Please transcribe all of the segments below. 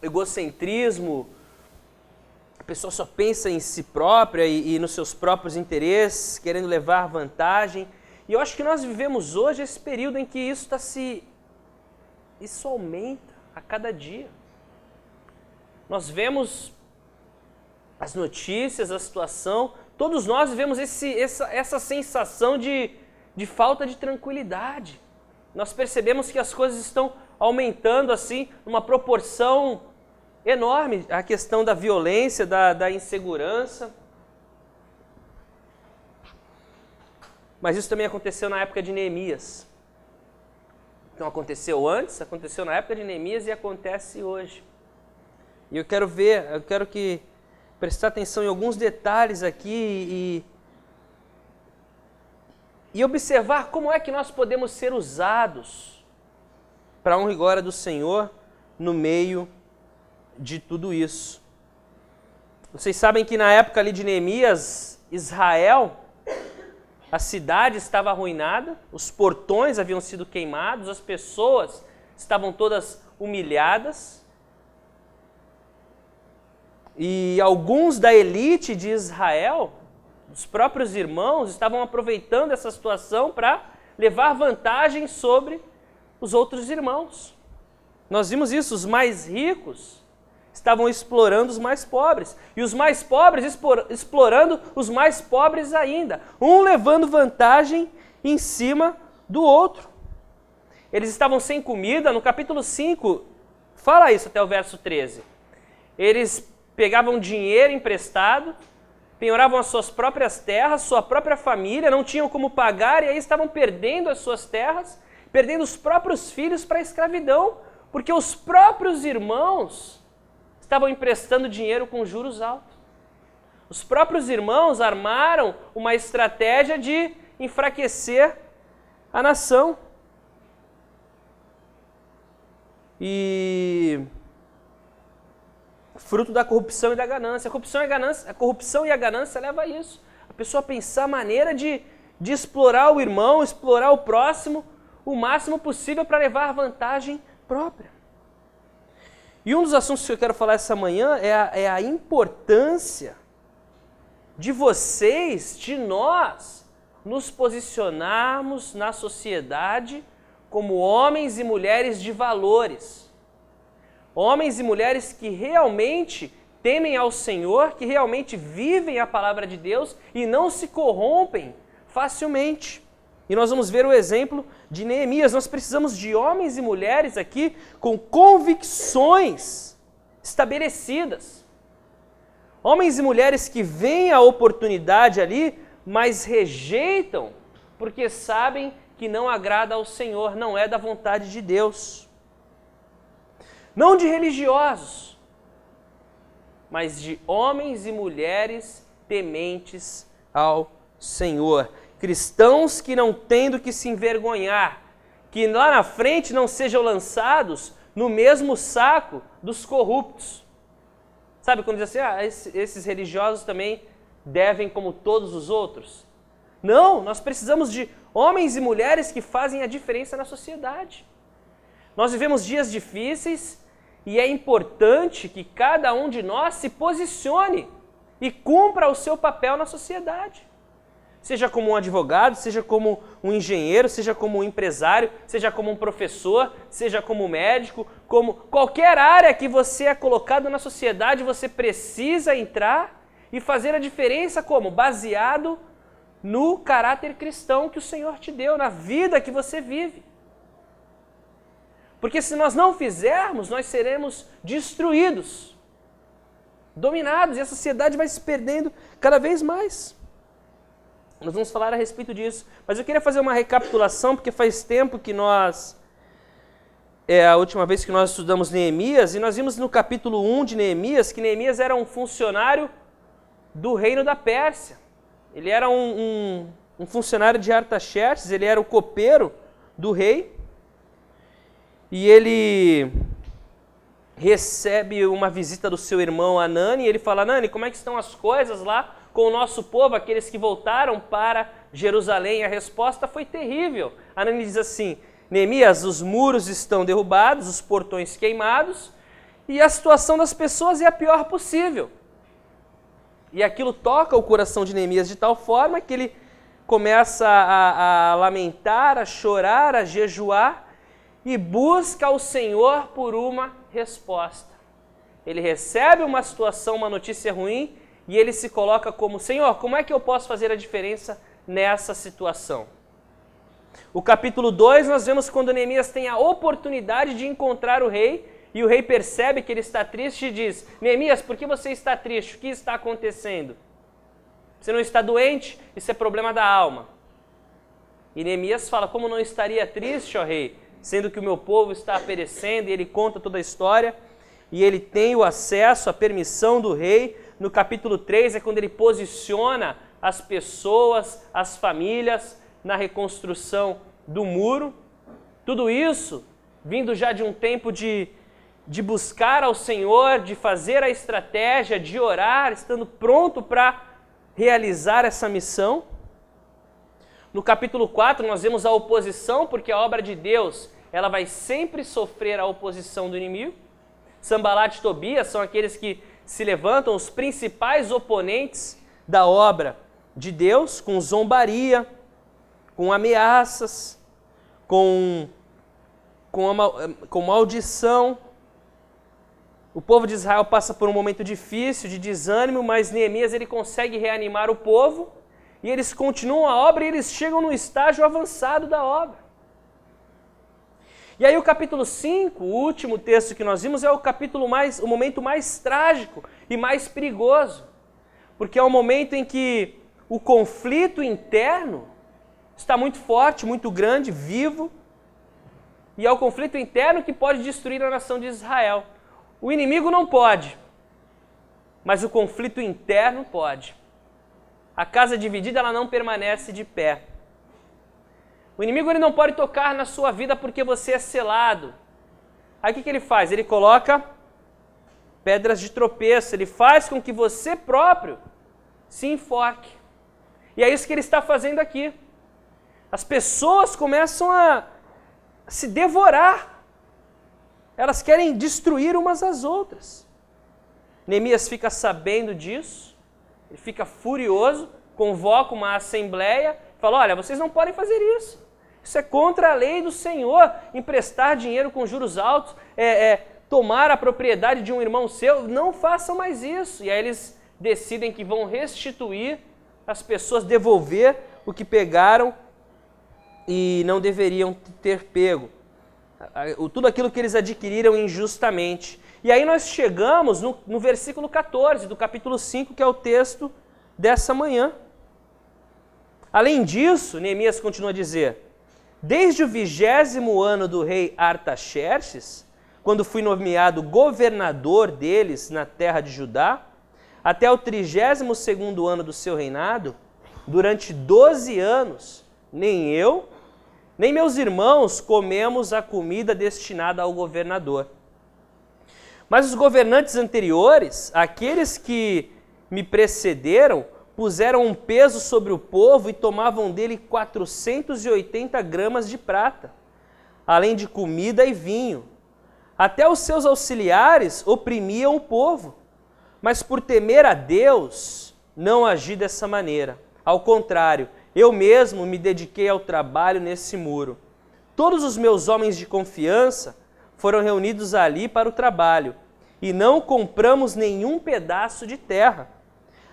egocentrismo, a pessoa só pensa em si própria e nos seus próprios interesses, querendo levar vantagem. E eu acho que nós vivemos hoje esse período em que isso aumenta a cada dia. Nós vemos as notícias, a situação, todos nós vivemos essa sensação de falta de tranquilidade. Nós percebemos que as coisas estão aumentando assim, numa proporção enorme, a questão da violência, da insegurança. Mas isso também aconteceu na época de Neemias. Então aconteceu antes, aconteceu na época de Neemias e acontece hoje. E eu quero que prestar atenção em alguns detalhes aqui e observar como é que nós podemos ser usados para a honra e glória do Senhor no meio de tudo isso. Vocês sabem que na época ali de Neemias, Israel, a cidade estava arruinada, os portões haviam sido queimados, as pessoas estavam todas humilhadas. E alguns da elite de Israel, os próprios irmãos, estavam aproveitando essa situação para levar vantagem sobre os outros irmãos. Nós vimos isso, os mais ricos estavam explorando os mais pobres, e os mais pobres explorando os mais pobres ainda, um levando vantagem em cima do outro. Eles estavam sem comida, no capítulo 5, fala isso até o verso 13. Eles pegavam dinheiro emprestado, penhoravam as suas próprias terras, sua própria família, não tinham como pagar, e aí estavam perdendo as suas terras, perdendo os próprios filhos para a escravidão, porque os próprios irmãos estavam emprestando dinheiro com juros altos. Os próprios irmãos armaram uma estratégia de enfraquecer a nação. E fruto da corrupção e da ganância. A corrupção e a ganância leva a isso. A pessoa pensar a maneira de explorar o irmão, explorar o próximo, o máximo possível para levar vantagem própria. E um dos assuntos que eu quero falar essa manhã é a importância de vocês, de nós, nos posicionarmos na sociedade como homens e mulheres de valores. Homens e mulheres que realmente temem ao Senhor, que realmente vivem a palavra de Deus e não se corrompem facilmente. E nós vamos ver o exemplo de Neemias. Nós precisamos de homens e mulheres aqui com convicções estabelecidas. Homens e mulheres que veem a oportunidade ali, mas rejeitam porque sabem que não agrada ao Senhor, não é da vontade de Deus. Não de religiosos, mas de homens e mulheres tementes ao Senhor. Cristãos que não têm do que se envergonhar, que lá na frente não sejam lançados no mesmo saco dos corruptos. Sabe quando diz assim, esses religiosos também devem como todos os outros? Não, nós precisamos de homens e mulheres que fazem a diferença na sociedade. Nós vivemos dias difíceis e é importante que cada um de nós se posicione e cumpra o seu papel na sociedade. Seja como um advogado, seja como um engenheiro, seja como um empresário, seja como um professor, seja como um médico, como qualquer área que você é colocado na sociedade, você precisa entrar e fazer a diferença como? Baseado no caráter cristão que o Senhor te deu, na vida que você vive. Porque se nós não fizermos, nós seremos destruídos, dominados, e a sociedade vai se perdendo cada vez mais. Nós vamos falar a respeito disso. Mas eu queria fazer uma recapitulação, porque faz tempo que a última vez que nós estudamos Neemias, e nós vimos no capítulo 1 de Neemias, que Neemias era um funcionário do reino da Pérsia. Ele era um funcionário de Artaxerxes, ele era o copeiro do rei, e ele recebe uma visita do seu irmão Hanani, e ele fala, Hanani, como é que estão as coisas lá com o nosso povo, aqueles que voltaram para Jerusalém? A resposta foi terrível. Hanani diz assim, Neemias, os muros estão derrubados, os portões queimados, e a situação das pessoas é a pior possível. E aquilo toca o coração de Neemias de tal forma que ele começa a lamentar, a chorar, a jejuar e busca ao Senhor por uma resposta. Ele recebe uma situação, uma notícia ruim e ele se coloca como: Senhor, como é que eu posso fazer a diferença nessa situação? O capítulo 2 nós vemos quando Neemias tem a oportunidade de encontrar o rei e o rei percebe que ele está triste e diz: Neemias, por que você está triste? O que está acontecendo? Você não está doente? Isso é problema da alma. E Neemias fala: como não estaria triste, ó rei, sendo que o meu povo está perecendo? E ele conta toda a história e ele tem o acesso, a permissão do rei. No capítulo 3 é quando ele posiciona as pessoas, as famílias na reconstrução do muro. Tudo isso vindo já de um tempo de buscar ao Senhor, de fazer a estratégia, de orar, estando pronto para realizar essa missão. No capítulo 4 nós vemos a oposição, porque a obra de Deus ela vai sempre sofrer a oposição do inimigo. Sanbalat e Tobias são aqueles que se levantam, os principais oponentes da obra de Deus, com zombaria, com ameaças, com maldição. O povo de Israel passa por um momento difícil, de desânimo, mas Neemias ele consegue reanimar o povo e eles continuam a obra e eles chegam no estágio avançado da obra. E aí o capítulo 5, o último texto que nós vimos, é o momento mais trágico e mais perigoso, porque é o momento em que o conflito interno está muito forte, muito grande, vivo, e é o conflito interno que pode destruir a nação de Israel. O inimigo não pode, mas o conflito interno pode. A casa dividida ela não permanece de pé. O inimigo ele não pode tocar na sua vida porque você é selado. Aí o que ele faz? Ele coloca pedras de tropeço, ele faz com que você próprio se enfoque. E é isso que ele está fazendo aqui. As pessoas começam a se devorar. Elas querem destruir umas às outras. Neemias fica sabendo disso, ele fica furioso, convoca uma assembleia, fala: olha, vocês não podem fazer isso. Isso é contra a lei do Senhor, emprestar dinheiro com juros altos, tomar a propriedade de um irmão seu, não façam mais isso. E aí eles decidem que vão restituir as pessoas, devolver o que pegaram e não deveriam ter pego. Tudo aquilo que eles adquiriram injustamente. E aí nós chegamos no versículo 14 do capítulo 5, que é o texto dessa manhã. Além disso, Neemias continua a dizer: desde o 20º ano do rei Artaxerxes, quando fui nomeado governador deles na terra de Judá, até o 32º ano do seu reinado, durante 12 anos, nem eu, nem meus irmãos comemos a comida destinada ao governador. Mas os governantes anteriores, aqueles que me precederam, puseram um peso sobre o povo e tomavam dele 480 gramas de prata, além de comida e vinho. Até os seus auxiliares oprimiam o povo, mas por temer a Deus, não agi dessa maneira. Ao contrário, eu mesmo me dediquei ao trabalho nesse muro. Todos os meus homens de confiança foram reunidos ali para o trabalho, e não compramos nenhum pedaço de terra.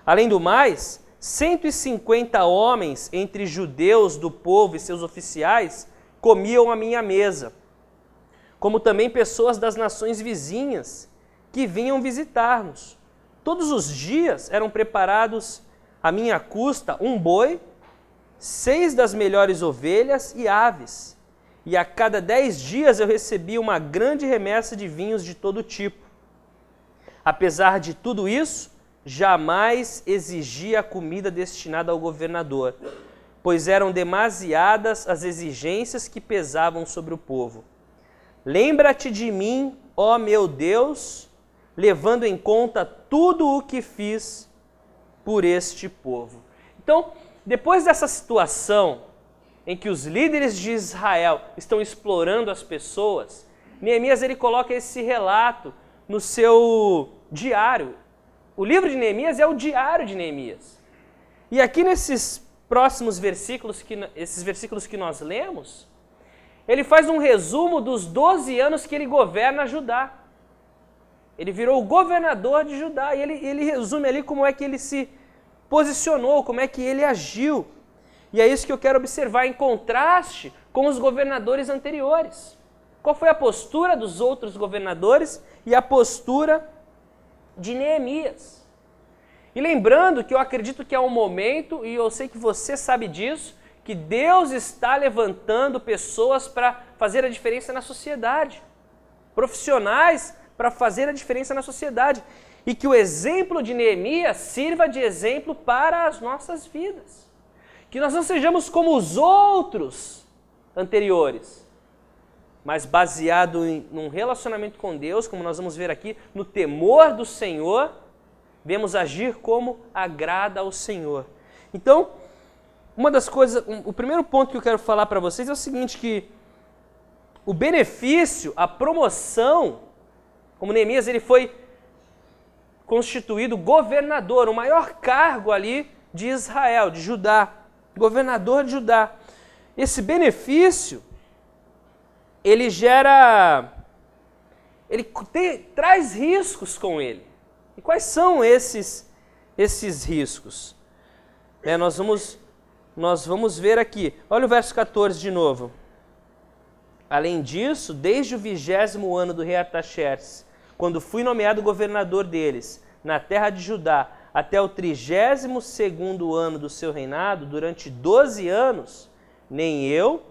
Além do mais, 150 homens entre judeus do povo e seus oficiais comiam à minha mesa, como também pessoas das nações vizinhas que vinham visitar-nos. Todos os dias eram preparados à minha custa um boi, 6 das melhores ovelhas e aves, e a cada 10 dias eu recebia uma grande remessa de vinhos de todo tipo. Apesar de tudo isso, jamais exigia a comida destinada ao governador, pois eram demasiadas as exigências que pesavam sobre o povo. Lembra-te de mim, ó meu Deus, levando em conta tudo o que fiz por este povo. Então, depois dessa situação em que os líderes de Israel estão explorando as pessoas, Neemias ele coloca esse relato no seu diário. O livro de Neemias é o diário de Neemias. E aqui nesses próximos versículos, esses versículos que nós lemos, ele faz um resumo dos 12 anos que ele governa Judá. Ele virou o governador de Judá e ele resume ali como é que ele se posicionou, como é que ele agiu. E é isso que eu quero observar em contraste com os governadores anteriores. Qual foi a postura dos outros governadores e a postura de Neemias? E lembrando que eu acredito que é um momento, e eu sei que você sabe disso, que Deus está levantando pessoas para fazer a diferença na sociedade. Profissionais para fazer a diferença na sociedade. E que o exemplo de Neemias sirva de exemplo para as nossas vidas. Que nós não sejamos como os outros anteriores, mas baseado num relacionamento com Deus, como nós vamos ver aqui, no temor do Senhor, devemos agir como agrada ao Senhor. Então, uma das coisas, o primeiro ponto que eu quero falar para vocês é o seguinte, que o benefício, a promoção, como Neemias, ele foi constituído governador, o maior cargo ali de Israel, de Judá, governador de Judá. Esse benefício, ele traz riscos com ele. E quais são esses riscos? Nós vamos ver aqui. Olha o verso 14 de novo. Além disso, desde o 20º ano do rei Artaxerxes, quando fui nomeado governador deles, na terra de Judá, até o 32º ano do seu reinado, durante 12 anos, nem eu,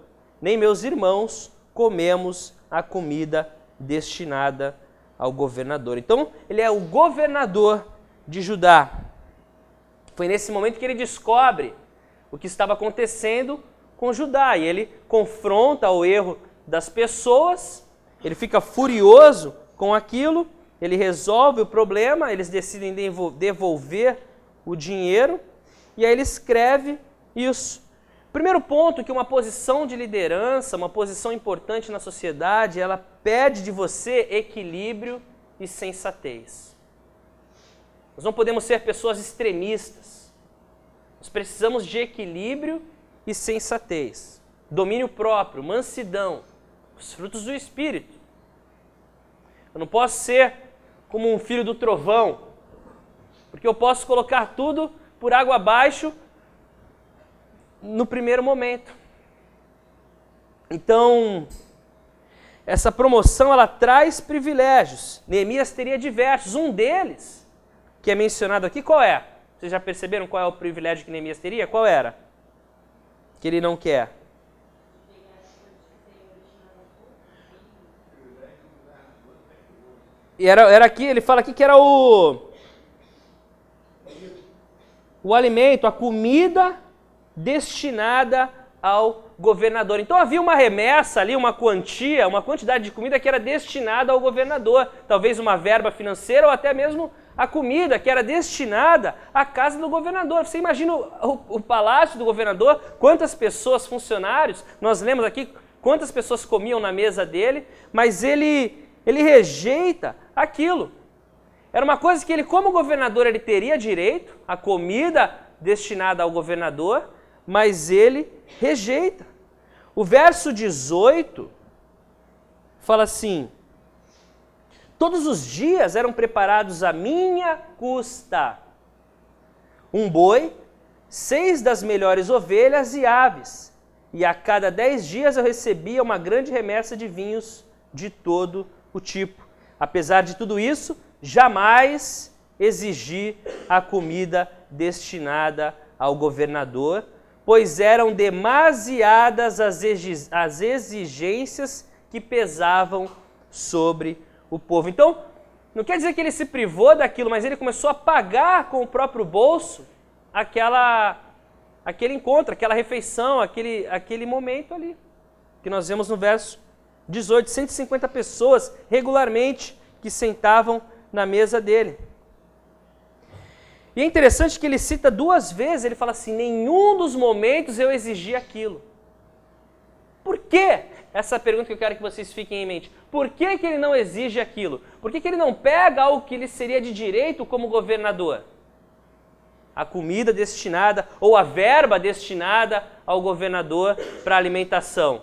nem meus irmãos comemos a comida destinada ao governador. Então, ele é o governador de Judá. Foi nesse momento que ele descobre o que estava acontecendo com Judá. E ele confronta o erro das pessoas, ele fica furioso com aquilo, ele resolve o problema, eles decidem devolver o dinheiro, e aí ele escreve isso. Primeiro ponto, que uma posição de liderança, uma posição importante na sociedade, ela pede de você equilíbrio e sensatez. Nós não podemos ser pessoas extremistas. Nós precisamos de equilíbrio e sensatez. Domínio próprio, mansidão, os frutos do Espírito. Eu não posso ser como um filho do trovão, porque eu posso colocar tudo por água abaixo no primeiro momento. Então, essa promoção, ela traz privilégios. Neemias teria diversos. Um deles, que é mencionado aqui, qual é? Vocês já perceberam qual é o privilégio que Neemias teria? Qual era? Que ele não quer. E era aqui, ele fala aqui que era o alimento, a comida destinada ao governador. Então havia uma remessa ali, uma quantidade de comida que era destinada ao governador. Talvez uma verba financeira ou até mesmo a comida que era destinada à casa do governador. Você imagina o palácio do governador, quantas pessoas, funcionários, nós lemos aqui quantas pessoas comiam na mesa dele, mas ele rejeita aquilo. Era uma coisa que ele, como governador, ele teria direito, a comida destinada ao governador, mas ele rejeita. O verso 18 fala assim: todos os dias eram preparados à minha custa um boi, 6 das melhores ovelhas e aves, e a cada 10 dias eu recebia uma grande remessa de vinhos de todo o tipo. Apesar de tudo isso, jamais exigi a comida destinada ao governador, pois eram demasiadas as exigências que pesavam sobre o povo. Então, não quer dizer que ele se privou daquilo, mas ele começou a pagar com o próprio bolso aquele encontro, aquela refeição, aquele momento ali, que nós vemos no verso 18, 150 pessoas regularmente que sentavam na mesa dele. E é interessante que ele cita 2 vezes, ele fala assim: nenhum dos momentos eu exigi aquilo. Por quê? essa pergunta que eu quero que vocês fiquem em mente. Por que que ele não exige aquilo? Por que que ele não pega algo que lhe seria de direito como governador? A comida destinada ou a verba destinada ao governador para alimentação.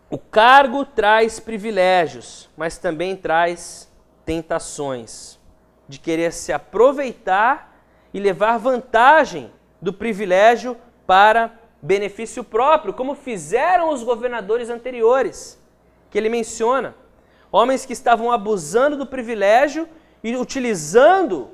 O cargo traz privilégios, mas também traz tentações de querer se aproveitar e levar vantagem do privilégio para benefício próprio, como fizeram os governadores anteriores, que ele menciona. Homens que estavam abusando do privilégio e utilizando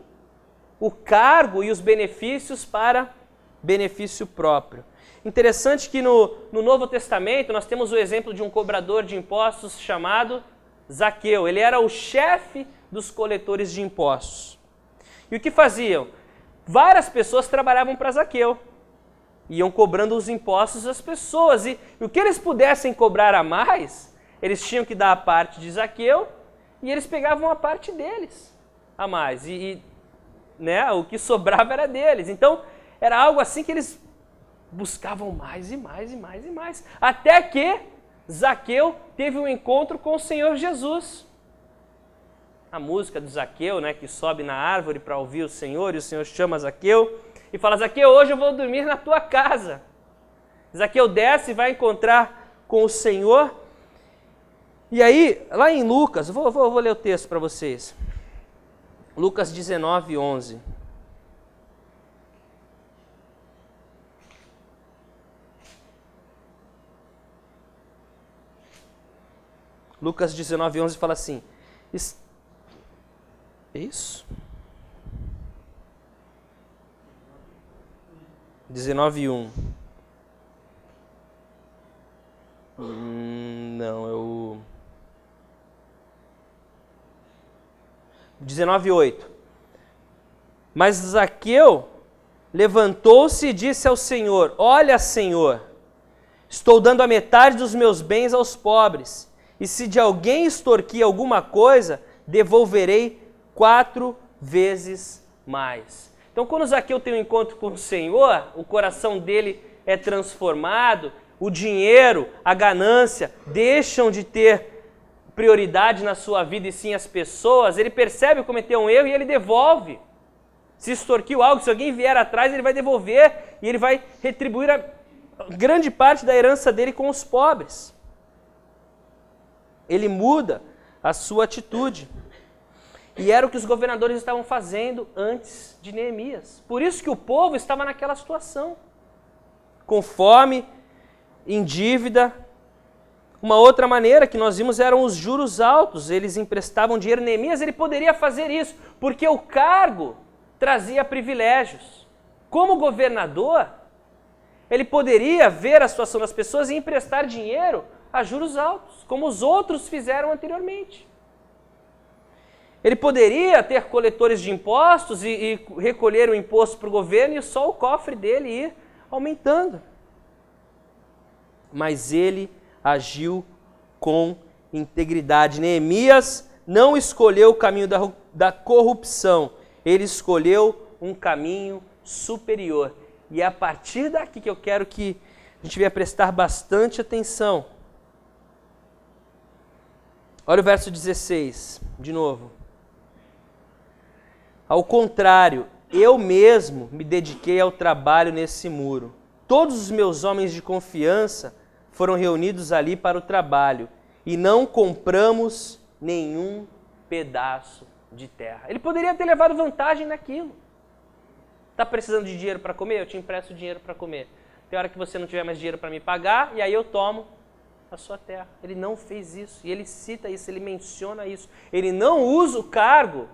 o cargo e os benefícios para benefício próprio. Interessante que no Novo Testamento nós temos o exemplo de um cobrador de impostos chamado Zaqueu. Ele era o chefe dos coletores de impostos. E o que faziam? Várias pessoas trabalhavam para Zaqueu. Iam cobrando os impostos das pessoas. E o que eles pudessem cobrar a mais, eles tinham que dar a parte de Zaqueu e eles pegavam a parte deles a mais. Né, o que sobrava era deles. Então, era algo assim que eles buscavam mais e mais e mais e mais. Até que Zaqueu teve um encontro com o Senhor Jesus. A música do Zaqueu, né, que sobe na árvore para ouvir o Senhor, e o Senhor chama Zaqueu e fala: Zaqueu, hoje eu vou dormir na tua casa. Zaqueu desce e vai encontrar com o Senhor. E aí, lá em Lucas, vou ler o texto para vocês. Lucas 19, 11. Lucas 19, 11 fala assim. É isso? 19, 1. Não, é o... 19, 8. Mas Zaqueu levantou-se e disse ao Senhor: Olha, Senhor, estou dando a metade dos meus bens aos pobres, e se de alguém extorquir alguma coisa, devolverei 4 vezes mais. Então, quando Zaqueu tem um encontro com o Senhor, o coração dele é transformado, o dinheiro, a ganância deixam de ter prioridade na sua vida e sim as pessoas. Ele percebe que cometeu um erro e ele devolve. Se extorquiu algo, se alguém vier atrás, ele vai devolver e ele vai retribuir a grande parte da herança dele com os pobres. Ele muda a sua atitude. E era o que os governadores estavam fazendo antes de Neemias. Por isso que o povo estava naquela situação. Com fome, em dívida. Uma outra maneira que nós vimos eram os juros altos. Eles emprestavam dinheiro. Neemias, ele poderia fazer isso, porque o cargo trazia privilégios. Como governador, ele poderia ver a situação das pessoas e emprestar dinheiro a juros altos, como os outros fizeram anteriormente. Ele poderia ter coletores de impostos e recolher o imposto para o governo e só o cofre dele ir aumentando. Mas ele agiu com integridade. Neemias não escolheu o caminho da corrupção, ele escolheu um caminho superior. E é a partir daqui que eu quero que a gente venha prestar bastante atenção. Olha o verso 16, de novo. Ao contrário, eu mesmo me dediquei ao trabalho nesse muro. Todos os meus homens de confiança foram reunidos ali para o trabalho e não compramos nenhum pedaço de terra. Ele poderia ter levado vantagem naquilo. Está precisando de dinheiro para comer? Eu te empresto dinheiro para comer. Tem hora que você não tiver mais dinheiro para me pagar e aí eu tomo a sua terra. Ele não fez isso e ele cita isso, ele menciona isso. Ele não usa o cargo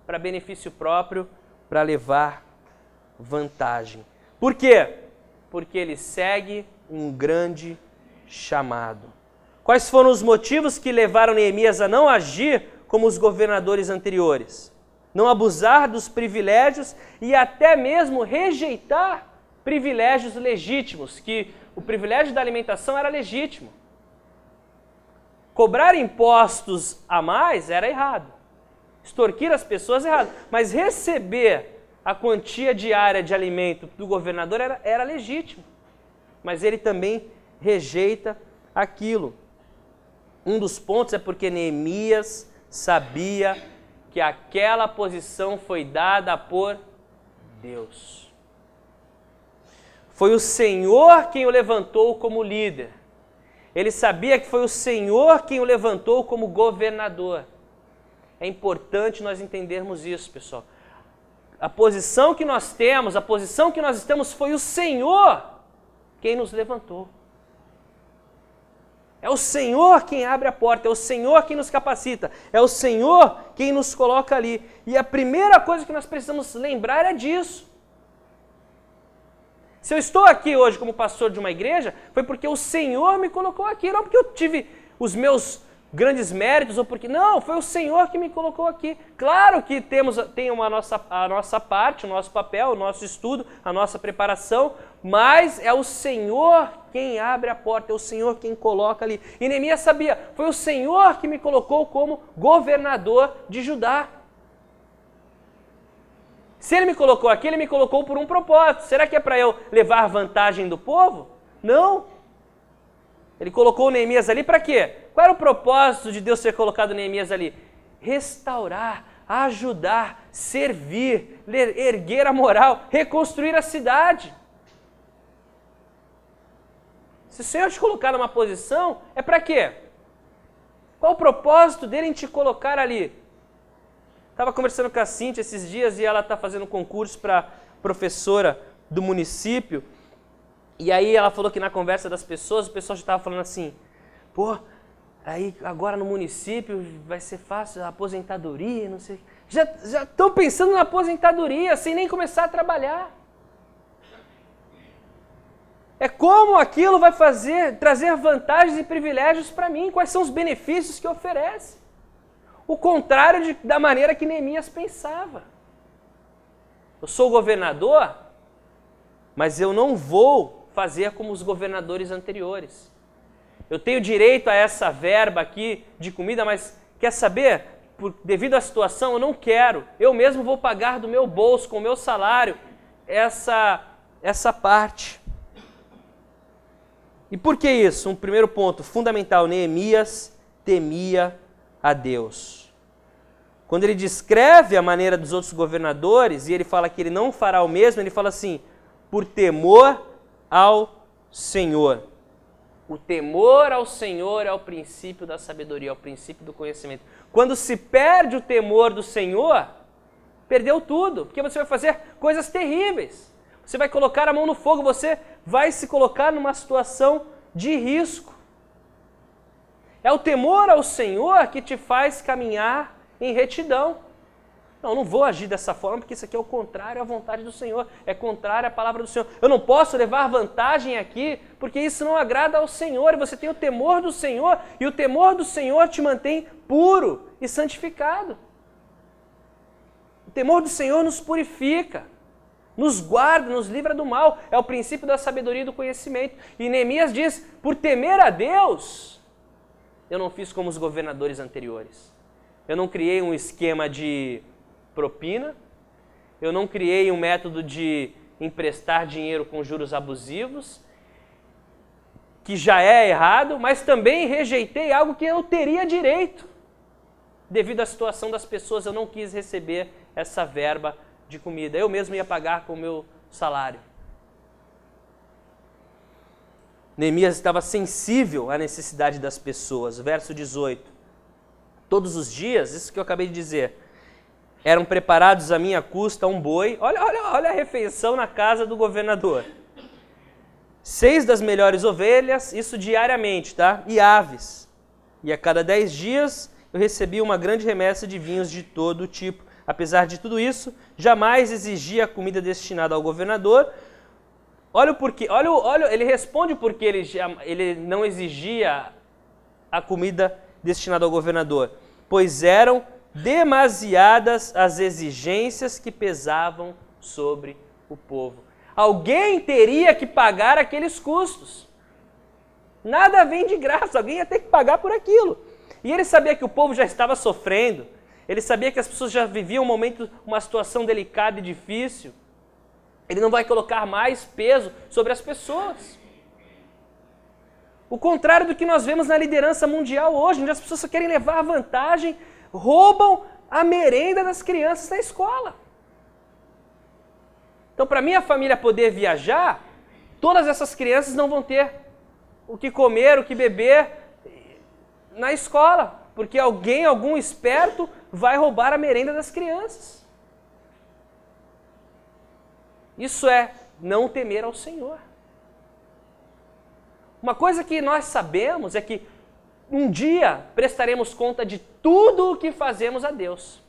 para benefício próprio, para levar vantagem. Por quê? Porque ele segue um grande chamado. Quais foram os motivos que levaram Neemias a não agir como os governadores anteriores? Não abusar dos privilégios e até mesmo rejeitar privilégios legítimos, que o privilégio da alimentação era legítimo. Cobrar impostos a mais era errado. Extorquir as pessoas é errado, mas receber a quantia diária de alimento do governador era legítimo. mas ele também rejeita aquilo. Um dos pontos é porque Neemias sabia que aquela posição foi dada por Deus. Foi o Senhor quem o levantou como líder. Ele sabia que foi o Senhor quem o levantou como governador. É importante nós entendermos isso, pessoal. A posição que nós temos, a posição que nós estamos, foi o Senhor quem nos levantou. É o Senhor quem abre a porta, é o Senhor quem nos capacita, é o Senhor quem nos coloca ali. E a primeira coisa que nós precisamos lembrar é disso. Se eu estou aqui hoje como pastor de uma igreja, foi porque o Senhor me colocou aqui, não porque eu tive os meus grandes méritos, ou porque... Não, foi o Senhor que me colocou aqui. Claro que tem a nossa parte, o nosso papel, o nosso estudo, a nossa preparação, mas é o Senhor quem abre a porta, é o Senhor quem coloca ali. E Neemias sabia, foi o Senhor que me colocou como governador de Judá. Se ele me colocou aqui, ele me colocou por um propósito. Será que é para eu levar vantagem do povo? Não. Ele colocou Neemias ali para quê? Qual era o propósito de Deus ter colocado Neemias ali? Restaurar, ajudar, servir, erguer a moral, reconstruir a cidade. Se o Senhor te colocar numa posição, é para quê? Qual o propósito dele em te colocar ali? Estava conversando com a Cíntia esses dias e ela está fazendo concurso para professora do município. E aí ela falou que na conversa das pessoas, o pessoal já estava falando assim, pô, aí agora no município vai ser fácil a aposentadoria, não sei. Já estão pensando na aposentadoria sem nem começar a trabalhar. É como aquilo vai trazer vantagens e privilégios para mim, quais são os benefícios que oferece. O contrário da maneira que Neemias pensava. Eu sou governador, mas eu não vou fazer como os governadores anteriores. Eu tenho direito a essa verba aqui de comida, mas quer saber? Devido à situação, eu não quero. Eu mesmo vou pagar do meu bolso, com o meu salário, essa parte. E por que isso? Um primeiro ponto fundamental, Neemias temia a Deus. Quando ele descreve a maneira dos outros governadores, e ele fala que ele não fará o mesmo, ele fala assim, por temor ao Senhor. O temor ao Senhor é o princípio da sabedoria, é o princípio do conhecimento. Quando se perde o temor do Senhor, perdeu tudo, porque você vai fazer coisas terríveis. Você vai colocar a mão no fogo, você vai se colocar numa situação de risco. É o temor ao Senhor que te faz caminhar em retidão. Não vou agir dessa forma porque isso aqui é o contrário à vontade do Senhor, é contrário à palavra do Senhor. Eu não posso levar vantagem aqui porque isso não agrada ao Senhor. E você tem o temor do Senhor e o temor do Senhor te mantém puro e santificado. O temor do Senhor nos purifica, nos guarda, nos livra do mal. É o princípio da sabedoria e do conhecimento. E Neemias diz, por temer a Deus, eu não fiz como os governadores anteriores. Eu não criei um esquema de propina, eu não criei um método de emprestar dinheiro com juros abusivos, que já é errado, mas também rejeitei algo que eu teria direito. Devido à situação das pessoas, eu não quis receber essa verba de comida. Eu mesmo ia pagar com o meu salário. Neemias estava sensível à necessidade das pessoas. Verso 18. Todos os dias, isso que eu acabei de dizer, eram preparados à minha custa um boi. Olha a refeição na casa do governador. 6 das melhores ovelhas, isso diariamente, tá? E aves. E a cada 10 dias eu recebia uma grande remessa de vinhos de todo tipo. Apesar de tudo isso, jamais exigia a comida destinada ao governador. Olha o porquê. Olha, ele responde o porquê ele não exigia a comida destinada ao governador. Pois eram demasiadas as exigências que pesavam sobre o povo. Alguém teria que pagar aqueles custos. Nada vem de graça, alguém ia ter que pagar por aquilo. E ele sabia que o povo já estava sofrendo, ele sabia que as pessoas já viviam uma situação delicada e difícil. Ele não vai colocar mais peso sobre as pessoas. O contrário do que nós vemos na liderança mundial hoje, onde as pessoas só querem levar vantagem, roubam a merenda das crianças na escola. Então, para minha família poder viajar, todas essas crianças não vão ter o que comer, o que beber na escola, porque algum esperto vai roubar a merenda das crianças. Isso é não temer ao Senhor. Uma coisa que nós sabemos é que um dia prestaremos conta de tudo o que fazemos a Deus.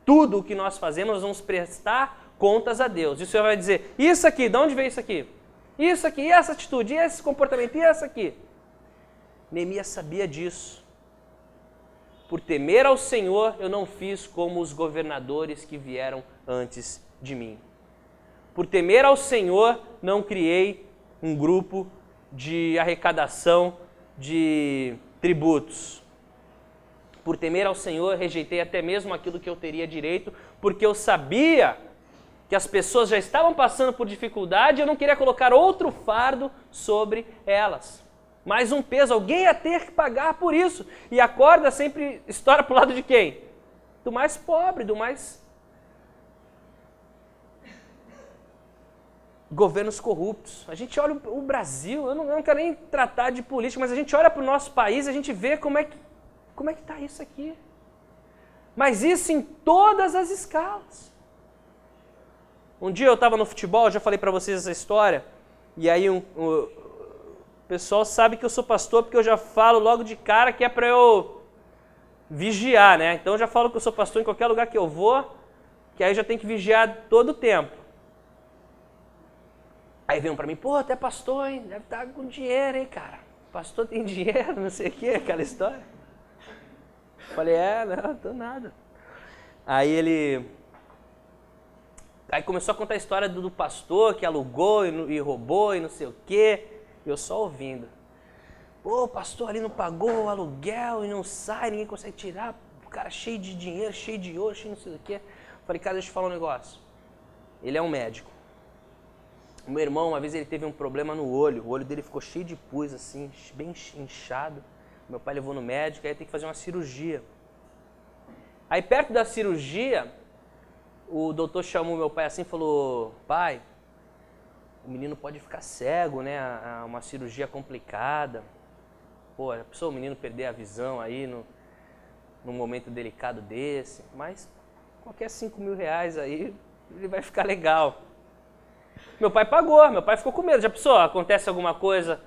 Tudo o que nós fazemos, nós vamos prestar contas a Deus. E o Senhor vai dizer, isso aqui, de onde veio isso aqui? Isso aqui, e essa atitude, e esse comportamento, e essa aqui. Neemias sabia disso. Por temer ao Senhor, eu não fiz como os governadores que vieram antes de mim. Por temer ao Senhor, não criei um grupo de arrecadação de tributos. Por temer ao Senhor, rejeitei até mesmo aquilo que eu teria direito, porque eu sabia que as pessoas já estavam passando por dificuldade e eu não queria colocar outro fardo sobre elas. Mais um peso, alguém ia ter que pagar por isso. E a corda sempre estoura para o lado de quem? Do mais pobre, do mais... Governos corruptos. A gente olha o Brasil, eu não quero nem tratar de política, mas a gente olha para o nosso país e a gente vê como é que está isso aqui. Mas isso em todas as escalas. Um dia eu estava no futebol, eu já falei para vocês essa história, e aí o pessoal sabe que eu sou pastor porque eu já falo logo de cara que é para eu vigiar, né? Então eu já falo que eu sou pastor em qualquer lugar que eu vou, que aí já tem que vigiar todo o tempo. Aí vem para mim, pô, até pastor, hein? Deve estar com dinheiro, hein, cara? Pastor tem dinheiro, não sei o que, aquela história. Falei, não tô nada. Aí começou a contar a história do pastor que alugou e roubou e não sei o quê. E eu só ouvindo. Pô, o pastor ali não pagou o aluguel e não sai, ninguém consegue tirar. O cara cheio de dinheiro, cheio de ouro, cheio de não sei o quê. Falei, cara, deixa eu te falar um negócio. Ele é um médico. O meu irmão, uma vez ele teve um problema no olho. O olho dele ficou cheio de pus, assim, bem inchado. Meu pai levou no médico, aí tem que fazer uma cirurgia. Aí perto da cirurgia, o doutor chamou meu pai assim e falou, pai, o menino pode ficar cego, né? Uma cirurgia complicada. Pô, já pensou o menino perder a visão aí num momento delicado desse? Mas qualquer 5 mil reais aí, ele vai ficar legal. Meu pai pagou, meu pai ficou com medo. Já pensou, acontece alguma coisa?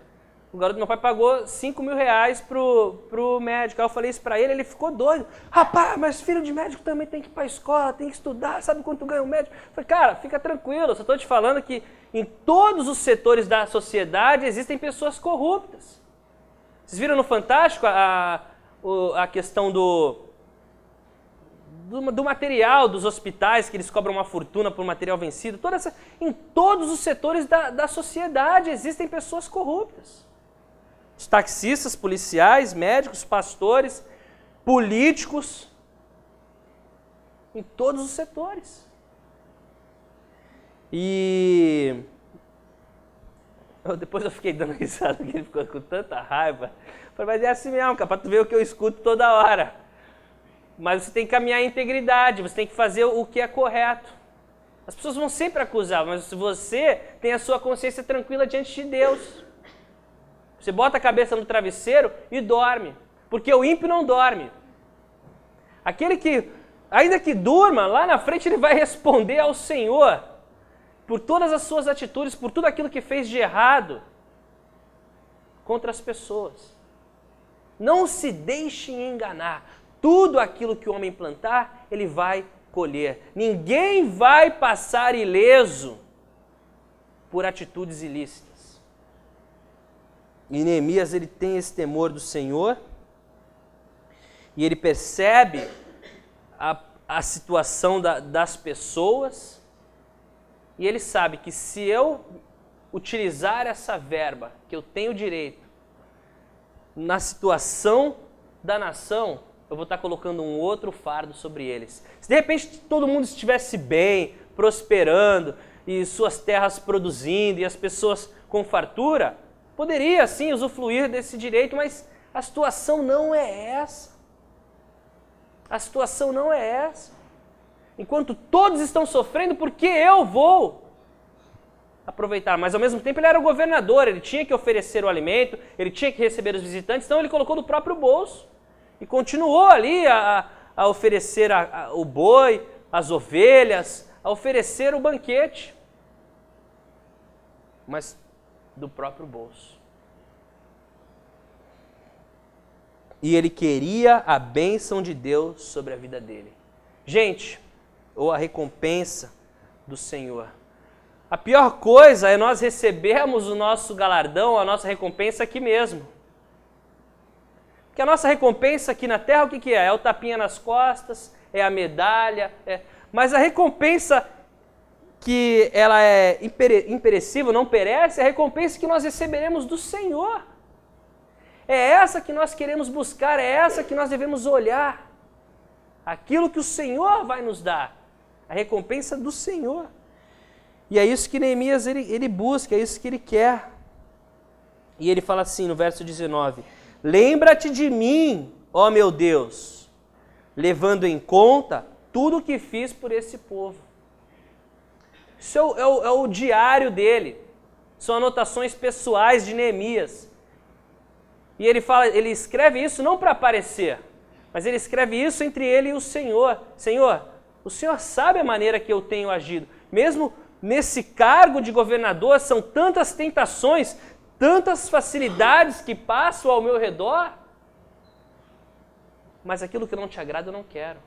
O garoto, meu pai pagou 5 mil reais pro médico. Aí eu falei isso pra ele, ele ficou doido. Rapaz, mas filho de médico também tem que ir pra escola, tem que estudar, sabe quanto ganha o médico? Eu falei, cara, fica tranquilo, eu só tô te falando que em todos os setores da sociedade existem pessoas corruptas. Vocês viram no Fantástico a questão do material dos hospitais, que eles cobram uma fortuna por material vencido. Em todos os setores da sociedade existem pessoas corruptas. Os taxistas, policiais, médicos, pastores, políticos, em todos os setores. E depois eu fiquei dando risada, porque ele ficou com tanta raiva. Falei, mas é assim mesmo, cara, pra tu ver o que eu escuto toda hora. Mas você tem que caminhar em integridade, você tem que fazer o que é correto. As pessoas vão sempre acusar, mas se você tem a sua consciência tranquila diante de Deus, você bota a cabeça no travesseiro e dorme, porque o ímpio não dorme. Aquele que, ainda que durma, lá na frente ele vai responder ao Senhor por todas as suas atitudes, por tudo aquilo que fez de errado contra as pessoas. Não se deixe enganar. Tudo aquilo que o homem plantar, ele vai colher. Ninguém vai passar ileso por atitudes ilícitas. E Neemias, ele tem esse temor do Senhor e ele percebe a situação das pessoas e ele sabe que se eu utilizar essa verba que eu tenho direito na situação da nação, eu vou estar colocando um outro fardo sobre eles. Se de repente todo mundo estivesse bem, prosperando, e suas terras produzindo, e as pessoas com fartura, poderia sim usufruir desse direito, mas a situação não é essa. A situação não é essa. Enquanto todos estão sofrendo, por que eu vou aproveitar? Mas ao mesmo tempo ele era o governador, ele tinha que oferecer o alimento, ele tinha que receber os visitantes, então ele colocou do próprio bolso e continuou ali a oferecer o boi, as ovelhas, a oferecer o banquete, mas do próprio bolso. E ele queria a bênção de Deus sobre a vida dele. Gente, ou a recompensa do Senhor. A pior coisa é nós recebermos o nosso galardão, a nossa recompensa aqui mesmo. Porque a nossa recompensa aqui na terra, o que é? É o tapinha nas costas, é a medalha, mas a recompensa que ela é imperecível, não perece, é a recompensa que nós receberemos do Senhor. É essa que nós queremos buscar, é essa que nós devemos olhar. Aquilo que o Senhor vai nos dar, a recompensa do Senhor. E é isso que Neemias ele busca, é isso que ele quer. E ele fala assim no verso 19: lembra-te de mim, ó meu Deus, levando em conta tudo o que fiz por esse povo. Isso é o diário dele, são anotações pessoais de Neemias. E ele escreve isso não para aparecer, mas ele escreve isso entre ele e o Senhor. Senhor, o Senhor sabe a maneira que eu tenho agido. Mesmo nesse cargo de governador, são tantas tentações, tantas facilidades que passam ao meu redor. Mas aquilo que não te agrada eu não quero.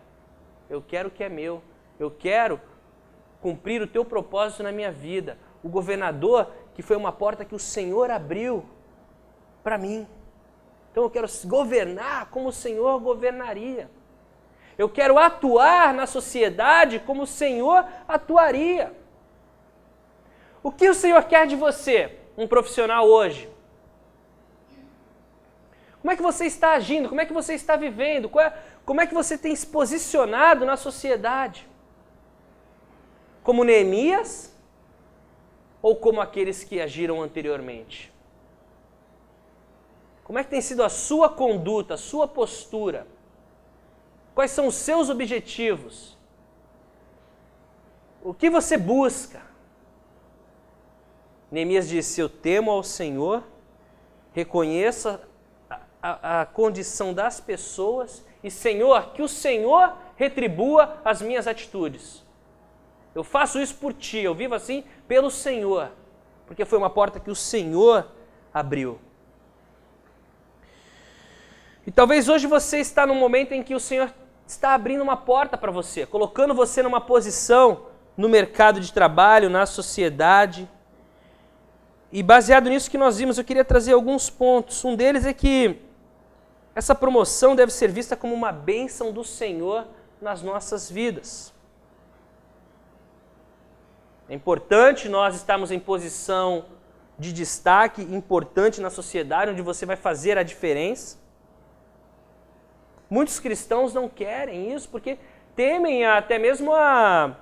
Eu quero o que é meu. Eu quero cumprir o teu propósito na minha vida. O governador, que foi uma porta que o Senhor abriu para mim. Então eu quero governar como o Senhor governaria. Eu quero atuar na sociedade como o Senhor atuaria. O que o Senhor quer de você, um profissional hoje? Como é que você está agindo? Como é que você está vivendo? Como é que você tem se posicionado na sociedade? Como Neemias ou como aqueles que agiram anteriormente? Como é que tem sido a sua conduta, a sua postura? Quais são os seus objetivos? O que você busca? Neemias disse: eu temo ao Senhor, reconheço a condição das pessoas e, Senhor, que o Senhor retribua as minhas atitudes. Eu faço isso por Ti, eu vivo assim pelo Senhor, porque foi uma porta que o Senhor abriu. E talvez hoje você está num momento em que o Senhor está abrindo uma porta para você, colocando você numa posição no mercado de trabalho, na sociedade. E baseado nisso que nós vimos, eu queria trazer alguns pontos. Um deles é que essa promoção deve ser vista como uma bênção do Senhor nas nossas vidas. É importante nós estarmos em posição de destaque, importante na sociedade, onde você vai fazer a diferença. Muitos cristãos não querem isso porque temem até mesmo a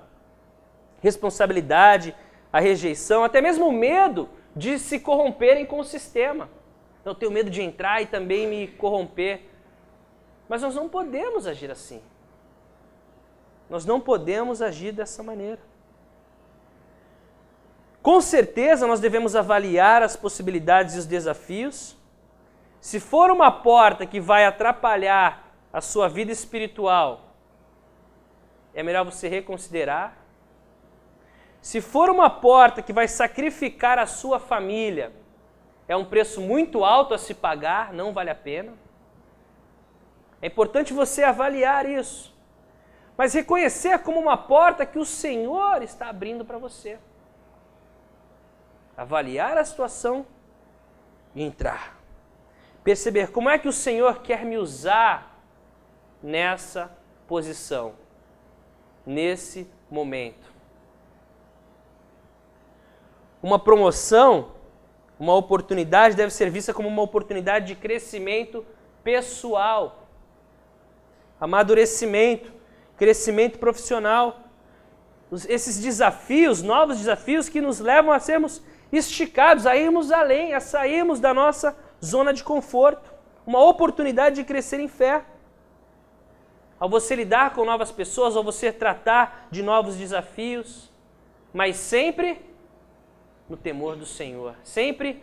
responsabilidade, a rejeição, até mesmo o medo de se corromperem com o sistema. Eu tenho medo de entrar e também me corromper. Mas nós não podemos agir assim. Nós não podemos agir dessa maneira. Com certeza nós devemos avaliar as possibilidades e os desafios. Se for uma porta que vai atrapalhar a sua vida espiritual, é melhor você reconsiderar. Se for uma porta que vai sacrificar a sua família, é um preço muito alto a se pagar, não vale a pena. É importante você avaliar isso, mas reconhecer como uma porta que o Senhor está abrindo para você. Avaliar a situação e entrar. Perceber como é que o Senhor quer me usar nessa posição, nesse momento. Uma promoção, uma oportunidade deve ser vista como uma oportunidade de crescimento pessoal, amadurecimento, crescimento profissional. Esses desafios, novos desafios que nos levam a sermos esticados a irmos além, a sairmos da nossa zona de conforto. Uma oportunidade de crescer em fé. Ao você lidar com novas pessoas, ao você tratar de novos desafios, mas sempre no temor do Senhor, sempre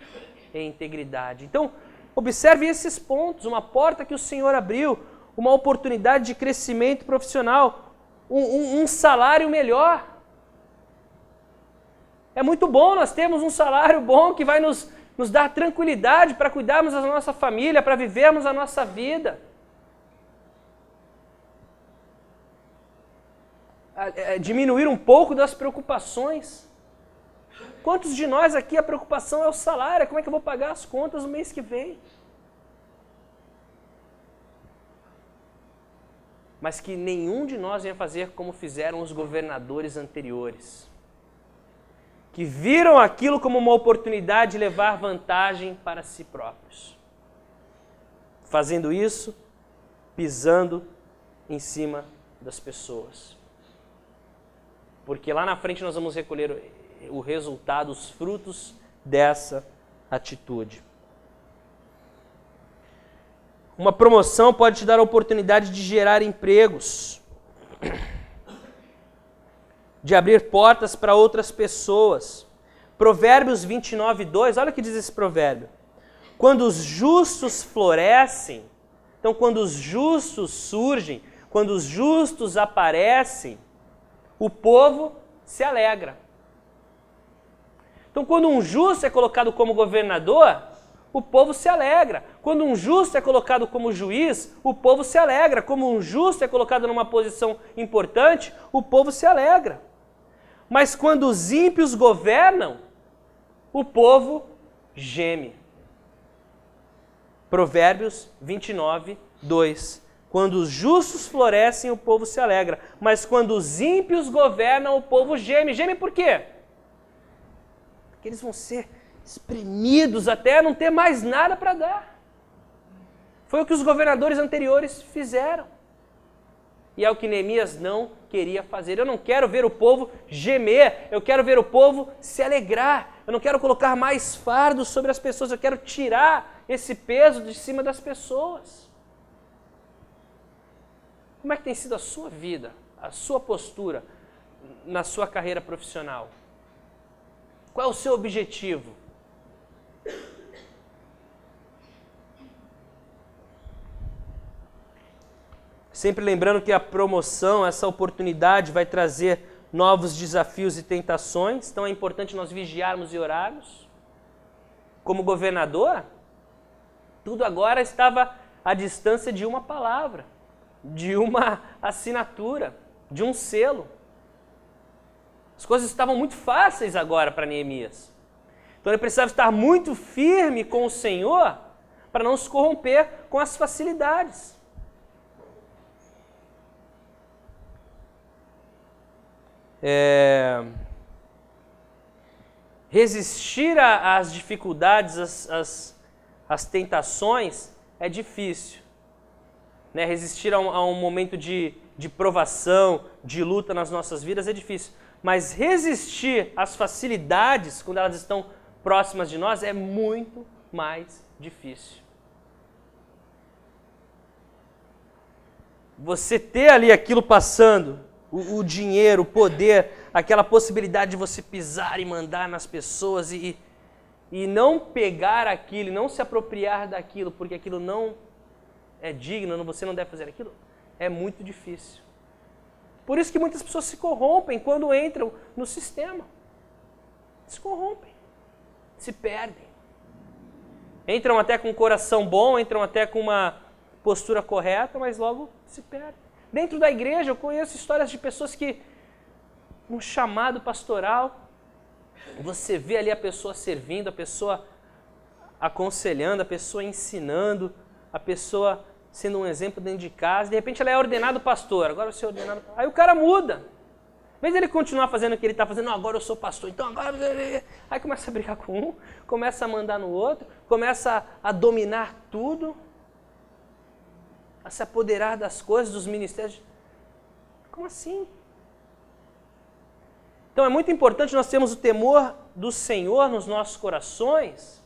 em integridade. Então, observe esses pontos, uma porta que o Senhor abriu, uma oportunidade de crescimento profissional, um salário melhor. É muito bom nós termos um salário bom que vai nos dar tranquilidade para cuidarmos da nossa família, para vivermos a nossa vida. Diminuir um pouco das preocupações. Quantos de nós aqui a preocupação é o salário? Como é que eu vou pagar as contas no mês que vem? Mas que nenhum de nós venha fazer como fizeram os governadores anteriores, que viram aquilo como uma oportunidade de levar vantagem para si próprios. Fazendo isso, pisando em cima das pessoas. Porque lá na frente nós vamos recolher o resultado, os frutos dessa atitude. Uma promoção pode te dar a oportunidade de gerar empregos, de abrir portas para outras pessoas. Provérbios 29:2, olha o que diz esse provérbio. Quando os justos florescem, então quando os justos surgem, quando os justos aparecem, o povo se alegra. Então, quando um justo é colocado como governador, o povo se alegra. Quando um justo é colocado como juiz, o povo se alegra. Como um justo é colocado numa posição importante, o povo se alegra. Mas quando os ímpios governam, o povo geme. Provérbios 29:2. Quando os justos florescem, o povo se alegra. Mas quando os ímpios governam, o povo geme. Geme por quê? Porque eles vão ser espremidos até não ter mais nada para dar. Foi o que os governadores anteriores fizeram. E é o que Neemias não queria fazer. Eu não quero ver o povo gemer, eu quero ver o povo se alegrar. Eu não quero colocar mais fardos sobre as pessoas, eu quero tirar esse peso de cima das pessoas. Como é que tem sido a sua vida, a sua postura na sua carreira profissional? Qual é o seu objetivo? Sempre lembrando que a promoção, essa oportunidade vai trazer novos desafios e tentações, então é importante nós vigiarmos e orarmos. Como governador, tudo agora estava à distância de uma palavra, de uma assinatura, de um selo. As coisas estavam muito fáceis agora para Neemias. Então ele precisava estar muito firme com o Senhor para não se corromper com as facilidades. Resistir às dificuldades, às tentações é difícil. Né? Resistir a um momento de provação, de luta nas nossas vidas é difícil. Mas resistir às facilidades, quando elas estão próximas de nós, é muito mais difícil. Você ter ali aquilo passando, o dinheiro, o poder, aquela possibilidade de você pisar e mandar nas pessoas e não pegar aquilo, não se apropriar daquilo, porque aquilo não é digno, você não deve fazer aquilo, é muito difícil. Por isso que muitas pessoas se corrompem quando entram no sistema. Se corrompem, se perdem. Entram até com um coração bom, entram até com uma postura correta, mas logo se perdem. Dentro da igreja eu conheço histórias de pessoas que, um chamado pastoral, você vê ali a pessoa servindo, a pessoa aconselhando, a pessoa ensinando, a pessoa sendo um exemplo dentro de casa, de repente ela é ordenado pastor, agora você é ordenado pastor. Aí o cara muda. Em vez de ele continuar fazendo o que ele está fazendo, não, agora eu sou pastor, então agora... Aí começa a brigar com um, começa a mandar no outro, começa a dominar tudo, a se apoderar das coisas, dos ministérios. Como assim? Então é muito importante nós termos o temor do Senhor nos nossos corações,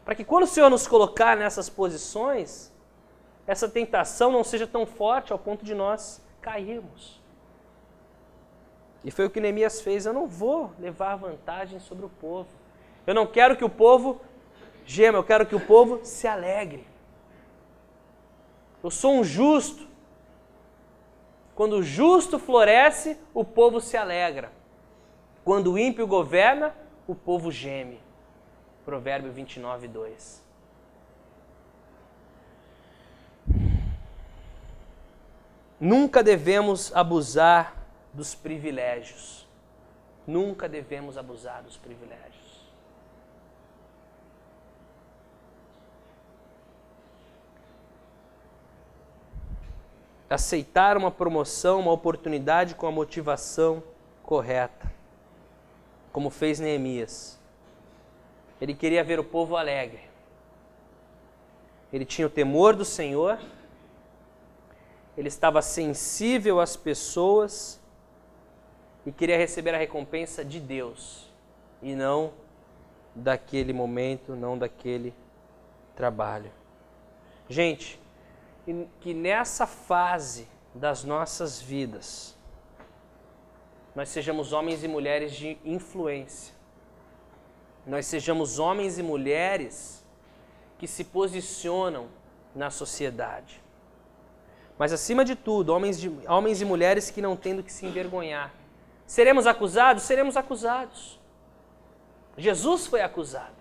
para que quando o Senhor nos colocar nessas posições, essa tentação não seja tão forte ao ponto de nós cairmos. E foi o que Neemias fez. Eu não vou levar vantagem sobre o povo. Eu não quero que o povo gema, eu quero que o povo se alegre. Eu sou um justo. Quando o justo floresce, o povo se alegra. Quando o ímpio governa, o povo geme. Provérbio 29, 2. Nunca devemos abusar dos privilégios. Nunca devemos abusar dos privilégios. Aceitar uma promoção, uma oportunidade com a motivação correta, como fez Neemias. Ele queria ver o povo alegre. Ele tinha o temor do Senhor, ele estava sensível às pessoas e queria receber a recompensa de Deus e não daquele momento, não daquele trabalho. Gente, que nessa fase das nossas vidas nós sejamos homens e mulheres de influência. Nós sejamos homens e mulheres que se posicionam na sociedade. Mas acima de tudo, homens e mulheres que não têm do que se envergonhar. Seremos acusados? Seremos acusados. Jesus foi acusado.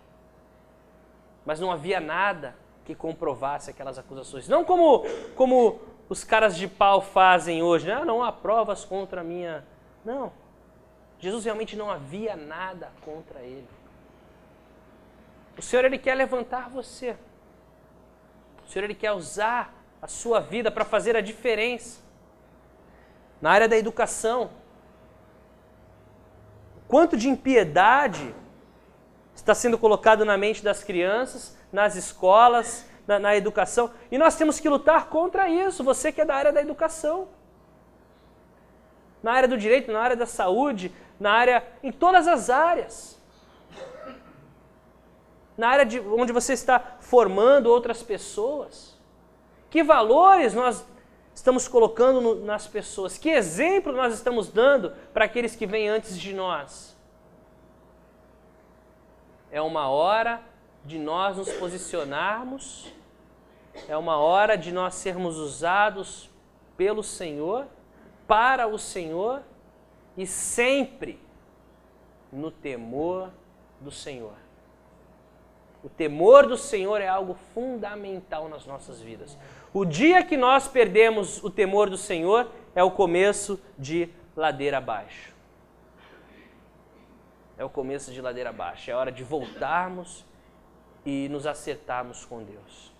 Mas não havia nada que comprovasse aquelas acusações. Não como os caras de pau fazem hoje, né? Não há provas contra a minha... Não. Jesus realmente não havia nada contra ele. O Senhor, Ele quer levantar você. O Senhor, Ele quer usar a sua vida para fazer a diferença. Na área da educação. Quanto de impiedade está sendo colocado na mente das crianças, nas escolas, na educação. E nós temos que lutar contra isso, você que é da área da educação. Na área do direito, na área da saúde, em todas as áreas. Na área onde você está formando outras pessoas. Que valores nós estamos colocando nas pessoas? Que exemplo nós estamos dando para aqueles que vêm antes de nós? É uma hora de nós nos posicionarmos, é uma hora de nós sermos usados pelo Senhor, para o Senhor e sempre no temor do Senhor. O temor do Senhor é algo fundamental nas nossas vidas. O dia que nós perdemos o temor do Senhor é o começo de ladeira abaixo. É o começo de ladeira abaixo. É hora de voltarmos e nos acertarmos com Deus.